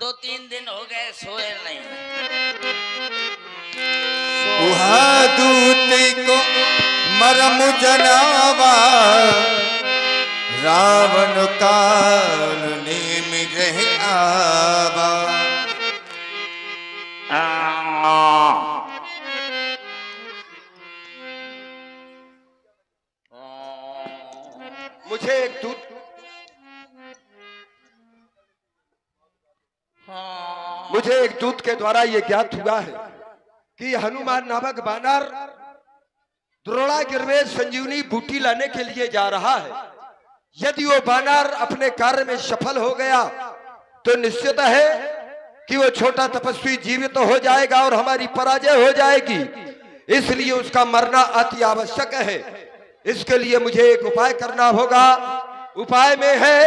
2-3 दिन हो गए सोए नहीं। दूत को मरम जनावा रावण काल नेम ग्रह आवा। मुझे एक दूत के द्वारा ये ज्ञात हुआ है कि हनुमान नामक बानर द्रोणागिरि में संजीवनी बूटी लाने के लिए जा रहा है। यदि वो बानर अपने कार्य में सफल हो गया तो निश्चित है कि वो छोटा तपस्वी जीवित हो जाएगा और हमारी पराजय हो जाएगी। इसलिए उसका मरना अति आवश्यक है। इसके लिए मुझे एक उपाय करना होगा। उपाय में है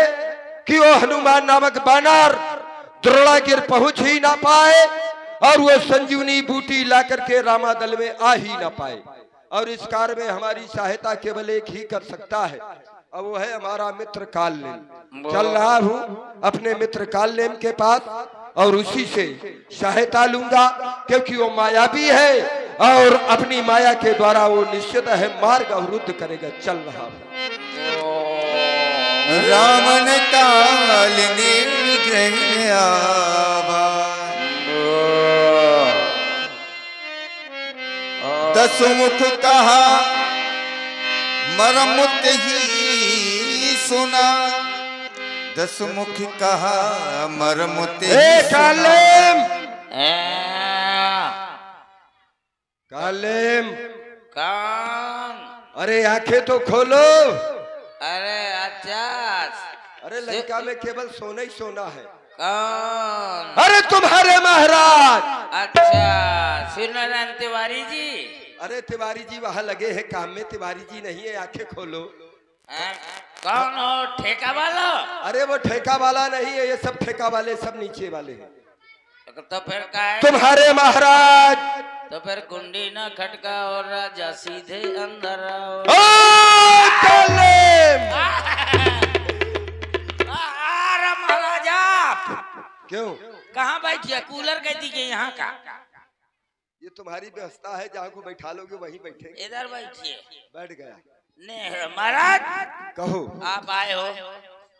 कि वो हनुमान नामक बानर द्रोणागिरि पहुंच ही ना पाए और वो संजीवनी बूटी ला करके रामादल में आ ही ना पाए। और इस कार्य में हमारी सहायता केवल एक ही कर सकता है, और वो है हमारा मित्र कालनेम। चल रहा हूँ अपने मित्र कालनेम के पास और उसी से सहायता लूंगा, क्योंकि वो मायावी है और अपनी माया के द्वारा वो निश्चित है मार्ग अवरुद्ध करेगा। चल रहा हूँ। रावण काल नेम ग्रह आवा। 10 मुख कहा मरमुत ही सुना। 10 मुख कहा मरमुत ही कालेम कालेम कौन? अरे आंखें तो खोलो। अरे अच्छा, अरे लंका में केवल सोना ही सोना है। कौन? अरे तुम्हारे महाराज। अच्छा, सूर्यनारायण तिवारी जी। अरे तिवारी जी वहां लगे हैं काम में, तिवारी जी नहीं है। आंखें खोलो। कौन हो? ठेका वाला? अरे वो ठेका वाला नहीं है, ये सब ठेका वाले सब नीचे वाले हैं। तो फिर क्या है? तुम्हारे महाराज। तो फिर कुंडी ना खटका और राजा सीधे अंदर आओ। महाराजा क्यों? कहाँ बैठिए? कूलर कह दीजिए यहाँ का। ये तुम्हारी व्यवस्था है, जहाँ को बैठा लोगे वहीं बैठे। इधर बैठिए। बैठ गया। ने महाराज कहो। आप आए हो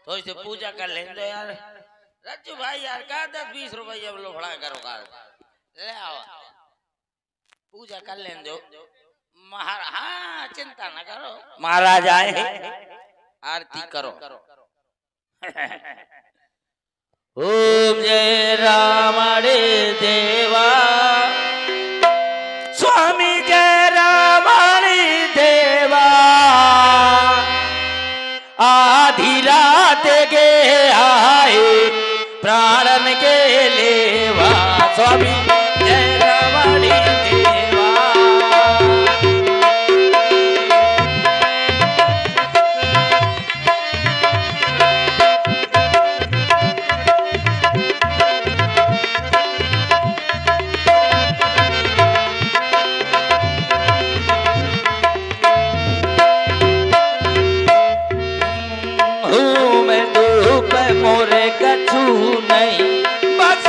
तो इसे पूजा कर लें दो यार। रज्जू भाई यार का 10-20 रुपये लोफड़ा करो का ले आओ, पूजा कर लें दो। हाँ चिंता न करो, महाराज आए आरती करो। ओम जय रामणे देवा स्वामी जय रामणे देवा। आधी रात के आए प्राणन के लेवा स्वामी जय रामणे देवा। मोरे कछु नहीं बस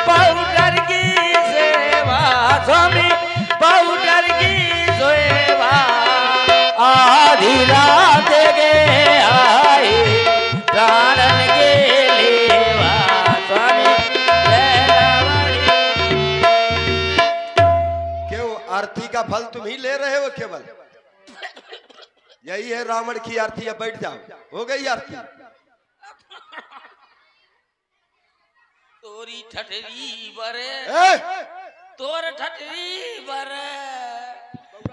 पाउडर की सेवा स्वामी पाउडर की सेवा। आधी रात के आए प्राणन के लेवा स्वामी जय रामणे। क्यों आरती का फल तुम ही ले रहे हो? केवल यही है रावण की आरती। अब बैठ जाओ, हो गई आरती। तोरी ठठरी बरे तोर ठठरी बरे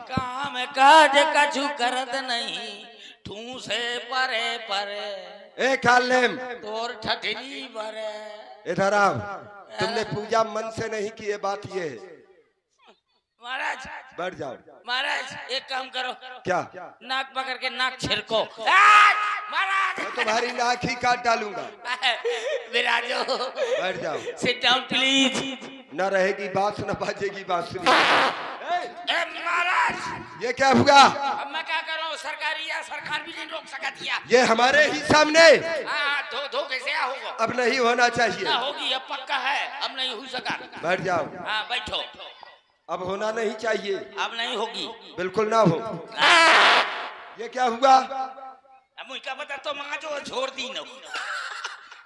काम काज कछु करत नहीं ठूसे परे परे। ए कालेम तोर ठठरी बरे। इधर आओ। तुमने पूजा मन से नहीं की, ये बात ये है। महाराज बैठ जाओ। महाराज एक काम करो। क्या? नाक पकड़ के नाक छिड़को। महाराज मैं तुम्हारी नाक ही काट डालूंगा। विराजो। बैठ जाओ। Sit down please. न रहेगी बांस न बाजेगी बांसुरी। महाराज ये क्या हुआ? अब मैं क्या करूं? सरकारी या सरकार भी नहीं रोक सकती है। ये हमारे ही सामने धो कैसे होगा? अब नहीं होना चाहिए। ना होगी, अब पक्का है, अब नहीं हो सका। बैठ जाओ। हाँ बैठो। अब होना नहीं चाहिए। अब नहीं होगी, बिल्कुल ना हो। ये क्या हुआ? अब मुझे बता तो माँ जो छोड़ दी न।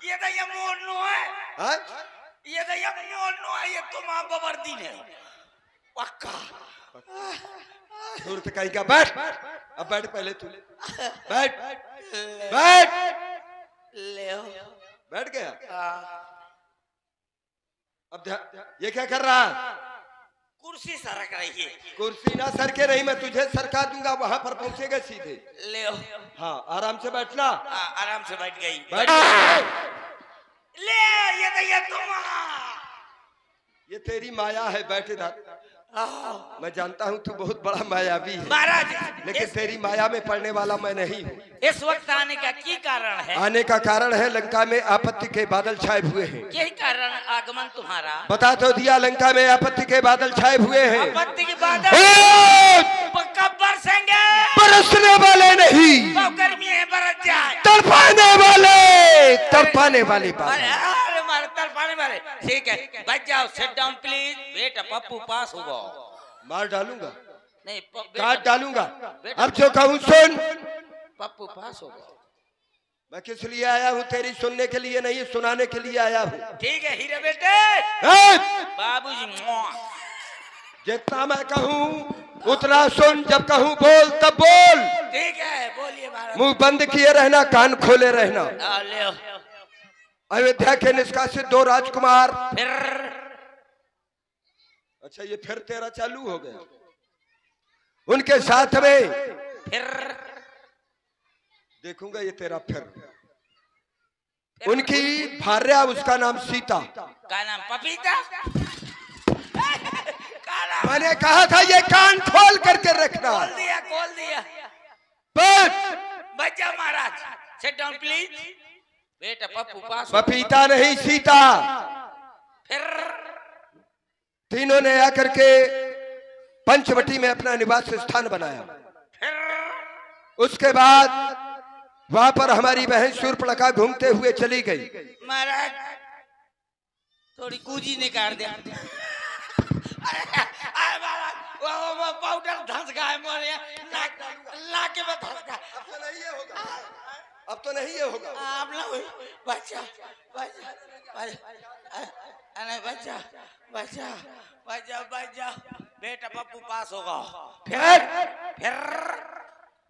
ये तो ये मोड़नो है। हाँ? ये तो ये मोड़नो है, ये तो माँ बबरदी ने पक्का। दूर से कहीं का बैठ। अब बैठ पहले तू। बैठ बैठ। ले बैठ गया। अब ये क्या कर रहा है? कुर्सी सरक रही है। कुर्सी ना सर के नहीं, मैं तुझे सरका दूंगा, वहां पर पहुंचेगा सीधे। ले हाँ आराम से बैठना। आराम से बैठ गई। बैठ। ले ये तो ये तुम। ये तेरी माया है, बैठ इधर। मैं जानता हूँ तू बहुत बड़ा मायावी है महाराज, लेकिन तेरी माया में पड़ने वाला मैं नहीं हूँ। इस वक्त आने का क्या कारण है? आने का कारण है लंका में आपत्ति के बादल छाए हुए हैं। यही कारण आगमन तुम्हारा? बता तो दिया, लंका में आपत्ति के बादल छाए हुए हैं। आपत्ति के बादल कब बरसेंगे? बरसने वाले नहीं, गर्मी है, बरस जाए। तड़पाने वाले, तड़पाने वाली बात। अरे मारे तड़पाने वाले। ठीक है, बैठ जाओ, सिट डाउन प्लीज। बेटा पप्पू पास होगा। मार डालूंगा, नहीं काट डालूंगा। अब जो कहूँ सुन। पप्पू पास होगा। मैं किस लिए आया हूँ? तेरी सुनने के लिए नहीं, सुनाने के लिए आया हूँ। ठीक है हीरे बेटे। बाबूजी जितना मैं कहूँ उतना सुन, जब कहूँ बोल तब बोल। ठीक है बोलिए महाराज। मुंह बंद किए रहना, कान खोले रहना। ले अयोध्या के निष्कासित 2 राजकुमार। फिर अच्छा ये फिर तेरा चालू हो गया। उनके साथ में फिर देखूंगा ये तेरा फिर। उनकी भार्या, उसका नाम सीता। का नाम पपीता? मैंने कहा था ये कान खोल करके रखना। खोल दिया, खोल दिया। बच्चा महाराज, सिट डाउन प्लीज। बेटा पप्पू पास। पपीता नहीं, सीता। फिर तीनों ने आकर के पंचवटी में अपना निवास स्थान बनाया। फिर उसके बाद वहां पर हमारी बहन शूर्पणखा घूमते हुए चली गई। महाराज थोड़ी कूजी ने काट दिया। वो पाउडर धंस गया मोरे नाक में धंस गया। अब तो नहीं ये होगा। आप लोग बच्चा बच्चा अरे बच्चा बच्चा बच्चा बच्चा बेटा पप्पू पास होगा। फिर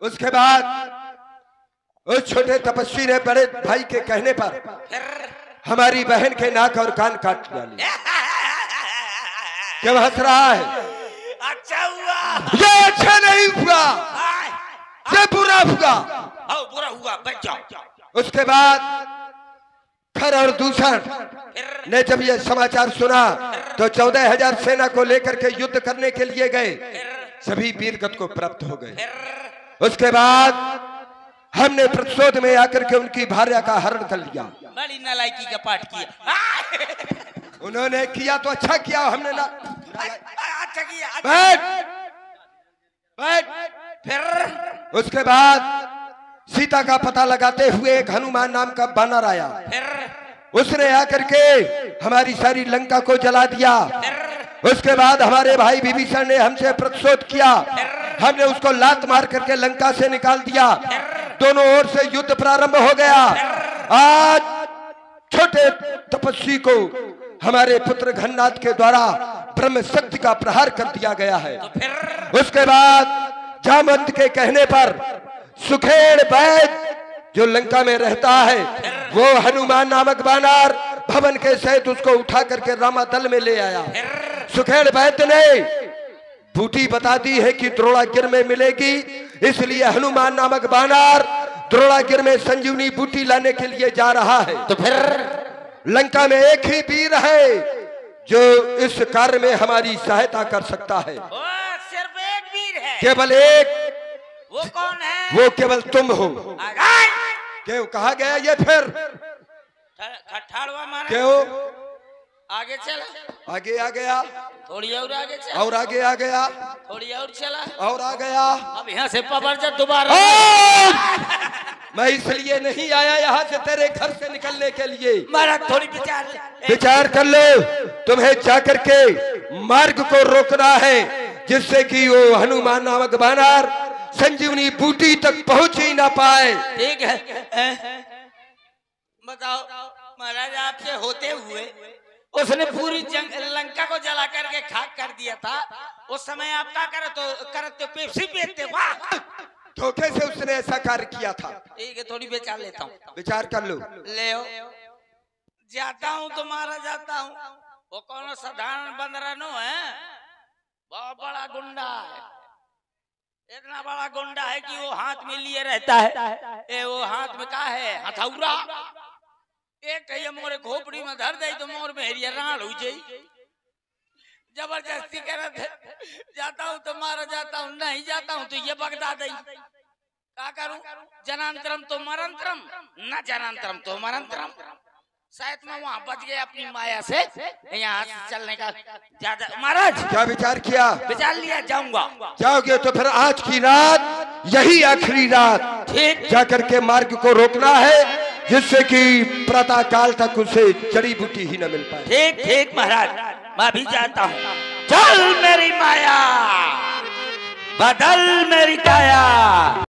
उसके बाद उस छोटे तपस्वी ने बड़े भाई के कहने पर हमारी बहन के नाक और कान काट डाले। क्यों हंस रहा है? अच्छा हुआ। ये अच्छा नहीं हुआ, ये बुरा हुआ। बुरा हुआ, बच जाओ। उसके बाद खर और दूसर ने जब ये समाचार सुना तो 14,000 सेना को लेकर के युद्ध करने के लिए गए। सभी वीरगति को प्राप्त हो गए। उसके बाद हमने प्रतिशोध में आकर के उनकी भार्या का हरण कर लिया। बड़ी नालायकी का पाठ किया। उन्होंने किया तो अच्छा किया, हमने ना अच्छा किया। बैठ बैठ। फिर उसके बाद सीता का पता लगाते हुए एक हनुमान नाम का बानर आया। उसने आकर के हमारी सारी लंका को जला दिया। उसके बाद हमारे भाई विभीषण ने हमसे प्रतिशोध किया। हमने उसको लात मार करके लंका से निकाल दिया। दोनों ओर से युद्ध प्रारंभ हो गया। आज छोटे तपस्वी को हमारे पुत्र घननाथ के द्वारा ब्रह्म शक्ति का प्रहार कर दिया गया है। उसके बाद जामवंत के कहने पर सुखेड़ वैद्य जो लंका में रहता है, वो हनुमान नामक बानर भवन के सहित उसको उठा करके रामादल में ले आया। सुखेड़ वैद्य ने बूटी बता दी है कि द्रोणागिर में मिलेगी, इसलिए हनुमान नामक बानर द्रोणागिर में संजीवनी बूटी लाने के लिए जा रहा है। तो फिर लंका में एक ही वीर है जो इस कार्य में हमारी सहायता कर सकता है। सिर्फ एक वीर है, केवल एक। वो कौन है? वो केवल तुम हो। क्यों कहा गया ये? फिर ठाड़वा मारा। क्यों आगे चला, आगे आ गया, थोड़ी और आगे चला, और आगे आ गया, थोड़ी और चला, और आ गया। अब यहाँ से पकड़ जा दोबारा। मैं इसलिए नहीं आया यहाँ से तेरे घर से निकलने के लिए। महाराज थोड़ी विचार कर लो, तुम्हें जाकर के मार्ग को रोकना है जिससे कि वो हनुमान नामक बानर संजीवनी बूटी तक पहुंच ही ना पाए। ठीक है, बताओ महाराज आपके होते हुए उसने पूरी लंका को जला करके खाक कर दिया था, उस समय आप क्या करते पेप्सी पीते? वाह, धोखे से उसने ऐसा कार्य किया था। ठीक है, थोड़ी विचार लेता हूँ, विचार कर लो। ले जाता हूँ तो मारा जाता हूँ, वो कौन साधारण बंदरा नो है, बहुत बड़ा गुंडा है, इतना बड़ा गुंडा है कि वो हाथ में लिए रहता है। वो हाथ में क्या है? हथौड़ा। एक कहिए मोरे खोपड़ी में धर दे तो मोर में हेरिया राल हो जाई। जबरदस्ती करत जाता हूँ तो मारा जाता हूँ, नहीं जाता हूँ तो ये बगदा दई। क्या करूं? जनांतरम तो मरंतरम, न जनांतरम तो मरंतरम। शायद मैं वहां बच गया अपनी माया से, यहाँ से चलने का ज्यादा। महाराज क्या विचार किया? विचार लिया, जाऊंगा। जाओगे तो फिर आज की रात यही आखिरी रात ठीक, जाकर के मार्ग को रोकना है जिससे कि प्रातः काल तक उसे जड़ी बूटी ही न मिल पाए। ठीक ठीक महाराज, मैं भी जाता हूँ। चल मेरी माया, बदल मेरी काया।